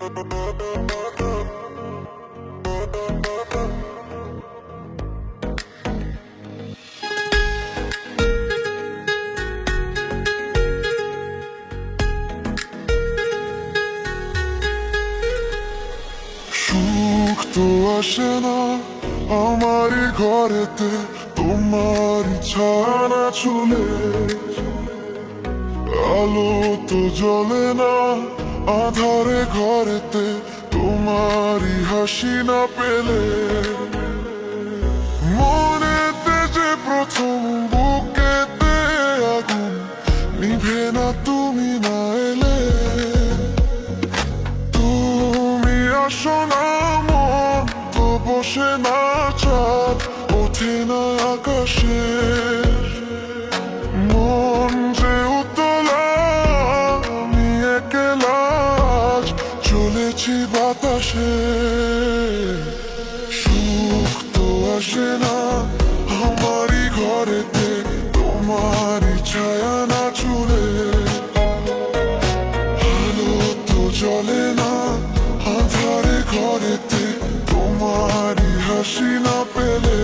সুখ তো আসে না আমারই ঘরেতে তোমারই ছায়া ছুলে, আলো তো জ্বলে না আধারে ঘরেতে তোমারই হাসি না পেলে। মনেতে যে প্রথম বুকেতে আগুন নিভে না তুমি না এলে। তুমি আসো না মন তো বসে না চাঁদ ওঠে না আকাশে। মন যে উতলা আমি একলা আজ চলেছি বাতাসে। সুখ তো আসে না আমারই ঘরেতে তোমারই ছায়া না ছুলে, আলো তো জ্বলে না আধারে ঘরেতে তোমারই হাসি না পেলে।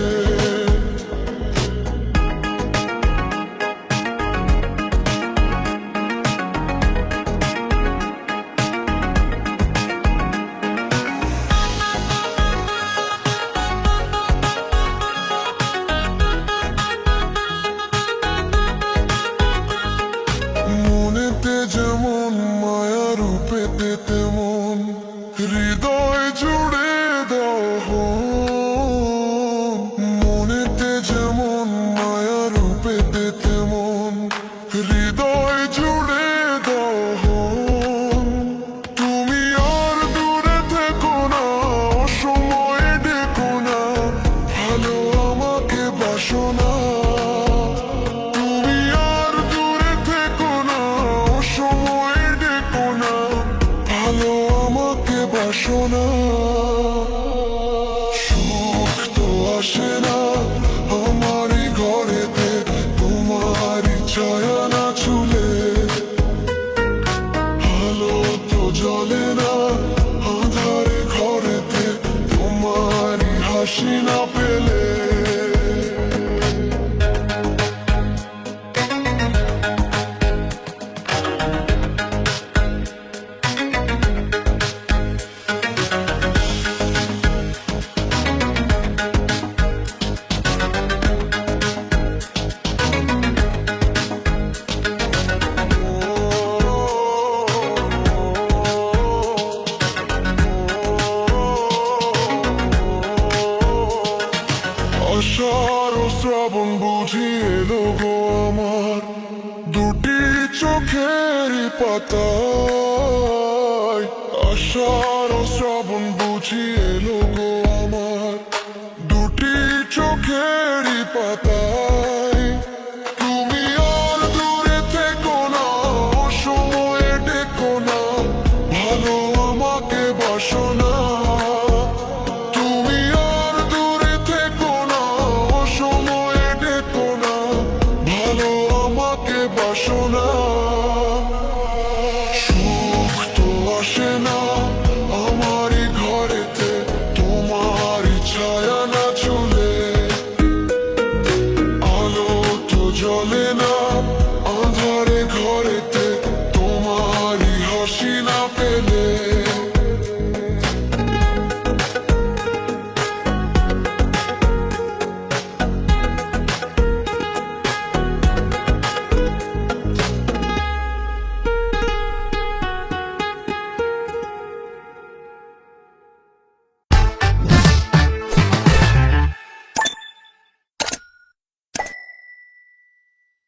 মনেতে যেমন মায়া রূপেতে তেমন হৃদয় জুড়ে দাও। মনেতে যেমন মায়া রূপেতে তেমন হৃদয় জুড়ে দাও। তুমি আর দূরে থেকো না অসময়ে ডেকো না ভালো আমাকে বাসো না। তুমি আর দূরে থেকো না অসময়ে ডেকো না ভালো আমাকে বাসো না। সুখ তো আসে না আমারই ঘরেতে তোমারই ছায়া না ছুলে, আলো তো জ্বলে না আধারে ঘরেতে তোমারই হাসি না পেলে। আষাঢ় ও শ্রাবণ বুঝি এলো গো আমার দুটি চোখের পাতায়। আষাঢ় ও শ্রাবণ বুঝি এলো গো আমার দুটি চোখের পাতায়।